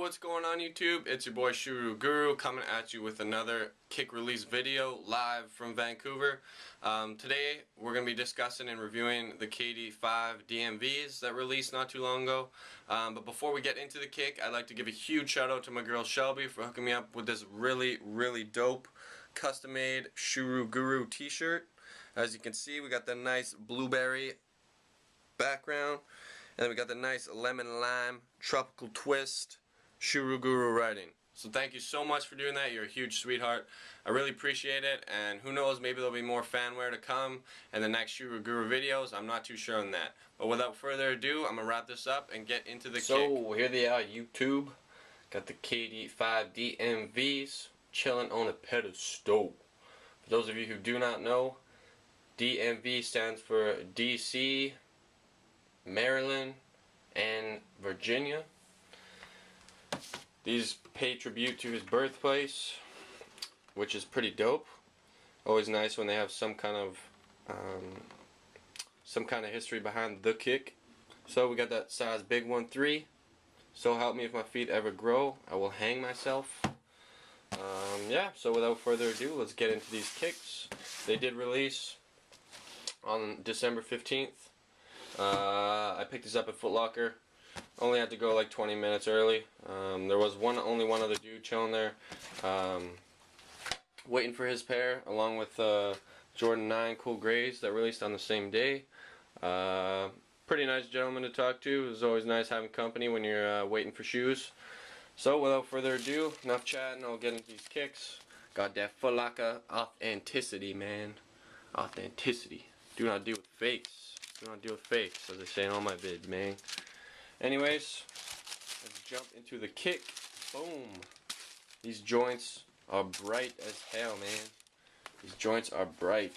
what's going on YouTube? It's your boy Shuru Guru coming at you with another kick release video live from Vancouver. Today we're going to be discussing and reviewing the KD V DMVs that released not too long ago. But before we get into the kick, I'd like to give a huge shout out to my girl Shelby for hooking me up with this really dope custom made Shuru Guru t-shirt. As you can see, we got the nice blueberry background. And then we got the nice lemon lime tropical twist Shuru Guru writing. So thank you so much for doing that. You're a huge sweetheart. I really appreciate it. And who knows, maybe there'll be more fanware to come in the next Shuru Guru videos. I'm not too sure on that. But without further ado, I'm going to wrap this up and get into the kick. So here they are, YouTube. Got the KD V DMVs chilling on a pedestal. For those of you who do not know, DMV stands for DC, Maryland, and Virginia. These pay tribute to his birthplace, which is pretty dope. Always nice when they have some kind of history behind the kick. So we got that size big 1-3. So help me if my feet ever grow, I will hang myself. Yeah, so without further ado, let's get into these kicks. They did release on December 15th. I picked this up at Foot Locker. Only had to go like 20 minutes early. There was only one other dude chilling there, waiting for his pair, along with Jordan 9 Cool Grays that released on the same day. Pretty nice gentleman to talk to. It's always nice having company when you're waiting for shoes. So without further ado, enough chatting, I'll get into these kicks. Got that Foot Locker authenticity, man. Authenticity. Do not deal with fakes. Do not deal with fakes, as I say in all my vids, man. Anyways, let's jump into the kick. Boom. These joints are bright as hell, man. These joints are bright.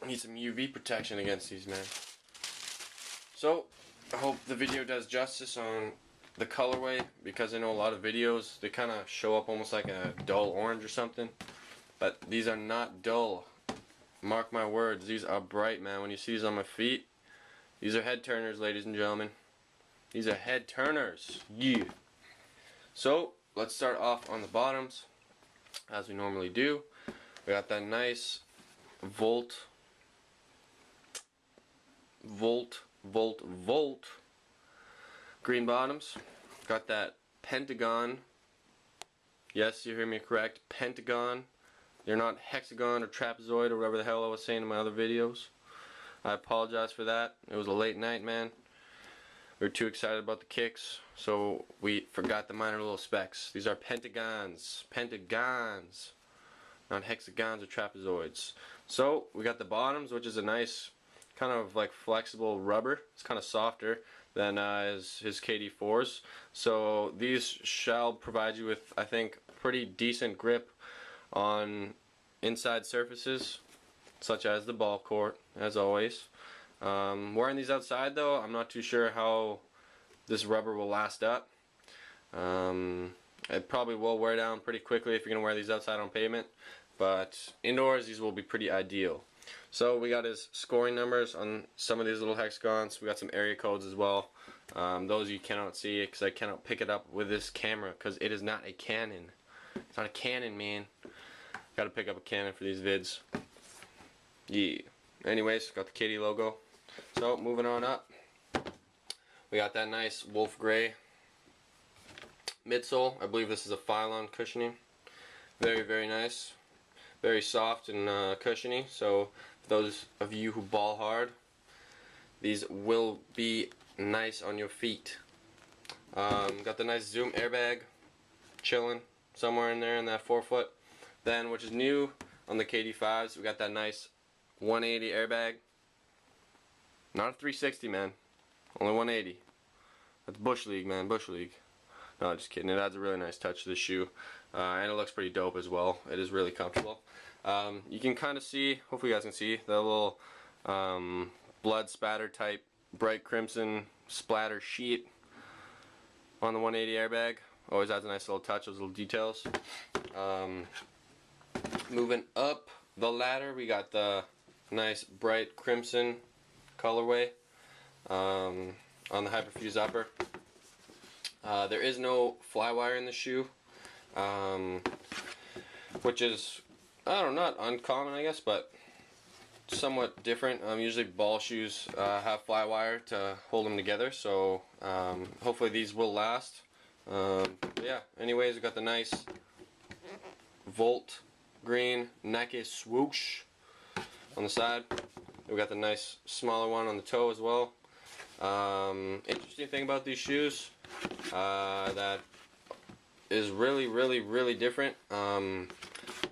I need some UV protection against these, man. So, I hope the video does justice on the colorway, because I know a lot of videos, they kind of show up almost like a dull orange or something. But these are not dull. Mark my words, these are bright, man. When you see these on my feet, these are head turners, ladies and gentlemen. These are head turners. Yeah. So, let's start off on the bottoms, as we normally do. We got that nice Volt green bottoms. Got that pentagon. Yes, you hear me correct. Pentagon. They're not hexagon or trapezoid or whatever the hell I was saying in my other videos. I apologize for that. It was a late night, man. We were too excited about the kicks, so we forgot the minor little specs. These are pentagons. Pentagons. Not hexagons or trapezoids. So, we got the bottoms, which is a nice kind of like flexible rubber. It's kind of softer than his KD4s. So, these shall provide you with, I think, pretty decent grip on inside surfaces, such as the ball court, as always. Wearing these outside though, I'm not too sure how this rubber will last up. It probably will wear down pretty quickly if you're going to wear these outside on pavement, but indoors these will be pretty ideal. So we got his scoring numbers on some of these little hexagons. We got some area codes as well. Those you cannot see because I cannot pick it up with this camera because it is not a Canon. It's not a Canon, man. Gotta pick up a Canon for these vids. Yeah. Anyways, got the KD logo. So, moving on up. We got that nice wolf gray midsole. I believe this is a Phylon cushioning. Very nice. Very soft and cushiony. So, for those of you who ball hard, these will be nice on your feet. Got the nice Zoom airbag chilling somewhere in there in that forefoot. Then, which is new on the KD Vs, we got that nice 180 airbag. Not a 360, man. Only 180. That's Bush League, man. Bush League. No, just kidding. It adds a really nice touch to the shoe. And it looks pretty dope as well. It is really comfortable. You can kind of see, hopefully you guys can see, the little blood spatter type bright crimson splatter sheet on the 180 airbag. Always adds a nice little touch, those little details. Moving up the ladder, we got the nice bright crimson colorway on the Hyperfuse upper. There is no fly wire in the shoe, which is, I don't know, not uncommon I guess, but somewhat different. Usually ball shoes have fly wire to hold them together, so hopefully these will last. Yeah, anyways, we got the nice Volt green Nike swoosh on the side. We got the nice smaller one on the toe as well. Interesting thing about these shoes that is really different.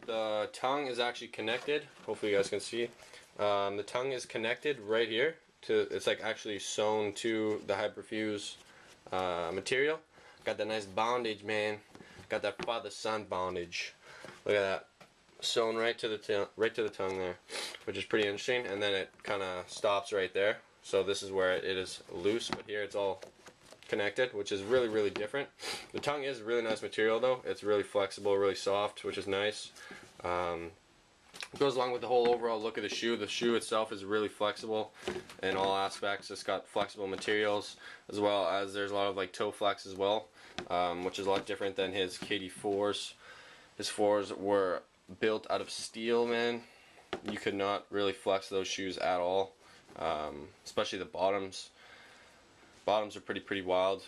The tongue is actually connected. Hopefully you guys can see. The tongue is connected right here to, it's like actually sewn to the Hyperfuse material. Got that nice bondage, man. Got that father-son bondage. Look at that, sewn right to the tongue there, which is pretty interesting. And then it kind of stops right there. So this is where it is loose, but here it's all connected, which is really different. The tongue is really nice material though. It's really flexible, really soft, which is nice. It goes along with the whole overall look of the shoe. The shoe itself is really flexible in all aspects. It's got flexible materials, as well as there's a lot of like toe flex as well, which is a lot different than his KD 4s. His 4s were built out of steel, man. You could not really flex those shoes at all, especially the bottoms. Bottoms are pretty wild.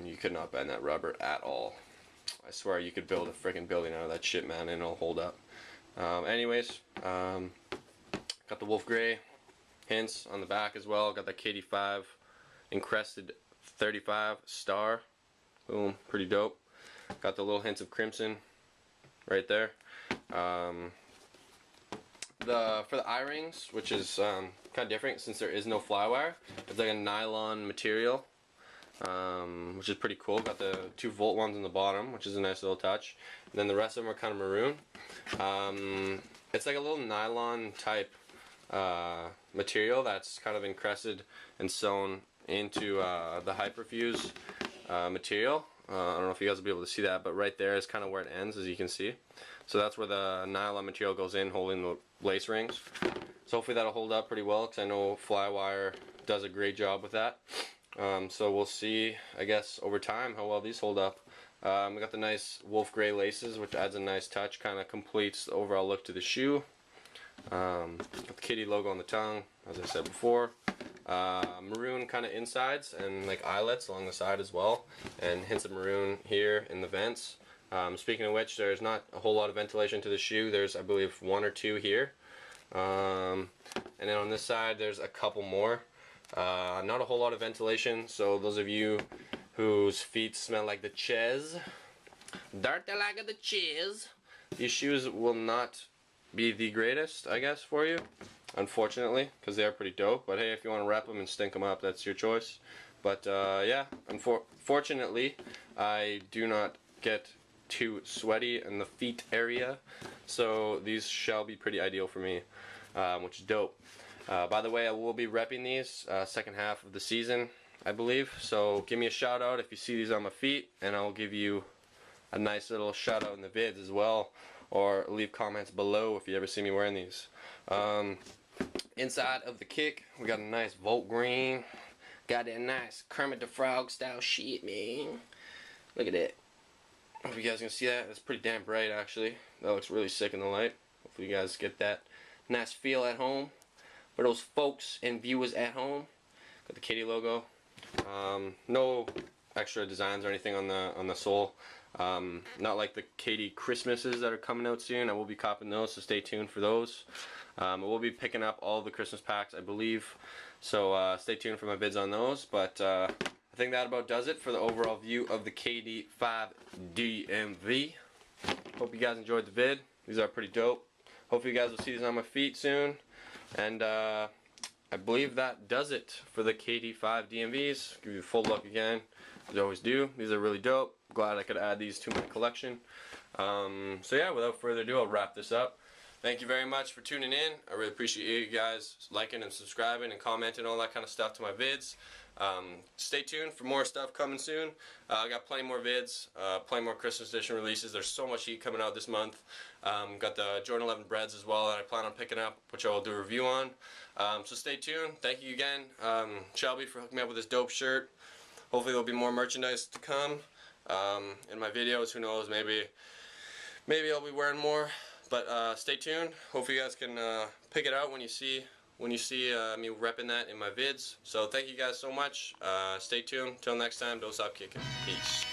You could not bend that rubber at all. I swear you could build a freaking building out of that shit, man, and it'll hold up. Anyways, got the wolf gray hints on the back as well. Got that KD 5 encrusted 35 star. Boom, pretty dope. Got the little hints of crimson right there. For the eye rings, which is kind of different since there is no fly wire, it's like a nylon material, which is pretty cool. Got the 2 volt ones on the bottom, which is a nice little touch. And then the rest of them are kind of maroon. It's like a little nylon type material that's kind of encrusted and sewn into the Hyperfuse material. I don't know if you guys will be able to see that, but right there is kind of where it ends, as you can see. So that's where the nylon material goes in, holding the lace rings. So hopefully that'll hold up pretty well, because I know Flywire does a great job with that. So we'll see, I guess, over time how well these hold up. We got the nice wolf gray laces, which adds a nice touch, kind of completes the overall look to the shoe. Got the kitty logo on the tongue, as I said before. Maroon kind of insides and like eyelets along the side as well, and hints of maroon here in the vents. Speaking of which, there's not a whole lot of ventilation to the shoe. There's, I believe, 1 or 2 here, and then on this side there's a couple more. Not a whole lot of ventilation, so those of you whose feet smell like the chiz, dirty like the chiz, these shoes will not be the greatest, I guess, for you, unfortunately, because they are pretty dope. But hey, if you want to wrap them and stink them up, that's your choice. But yeah, unfortunately, I do not get too sweaty in the feet area, so these shall be pretty ideal for me, which is dope. By the way, I will be repping these second half of the season, I believe, so give me a shout out if you see these on my feet, and I'll give you a nice little shout out in the vids as well, or leave comments below if you ever see me wearing these. Inside of the kick, we got a nice Volt green. Got that nice Kermit the Frog style shit, man. Look at that. Hope you guys can see that. It's pretty damn bright, actually. That looks really sick in the light. Hopefully you guys get that nice feel at home. For those folks and viewers at home, got the kitty logo. No extra designs or anything on the sole. Not like the KD Christmases that are coming out soon. I will be copping those, so stay tuned for those. I will be picking up all the Christmas packs, I believe. So stay tuned for my vids on those. But I think that about does it for the overall view of the KD V DMV. Hope you guys enjoyed the vid. These are pretty dope. Hopefully you guys will see these on my feet soon. And I believe that does it for the KD V DMVs. Give you a full look again, as I always do. These are really dope. Glad I could add these to my collection. So yeah, without further ado, I'll wrap this up. Thank you very much for tuning in. I really appreciate you guys liking and subscribing and commenting, all that kind of stuff to my vids. Stay tuned for more stuff coming soon. I got plenty more vids, plenty more Christmas edition releases. There's so much heat coming out this month. Got the Jordan 11 breads as well that I plan on picking up, which I will do a review on. So stay tuned. Thank you again, Shelby, for hooking me up with this dope shirt. Hopefully there'll be more merchandise to come in my videos. Who knows, maybe I'll be wearing more, but stay tuned. Hopefully you guys can pick it out when you see me repping that in my vids. So thank you guys so much. Stay tuned. Till next time, don't stop kicking. Peace.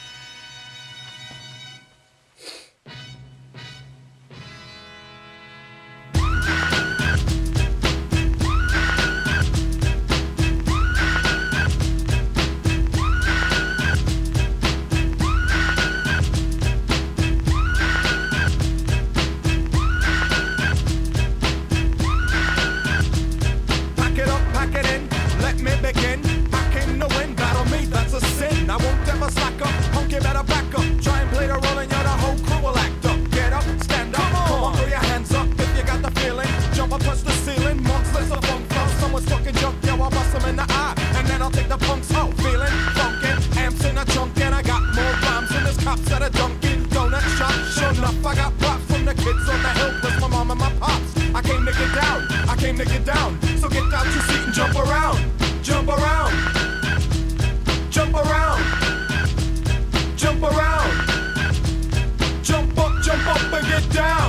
I got props from the kids on the hill, plus my mom and my pops. I came to get down, so get out your seat and jump around, jump around, jump around, jump around, jump up and get down.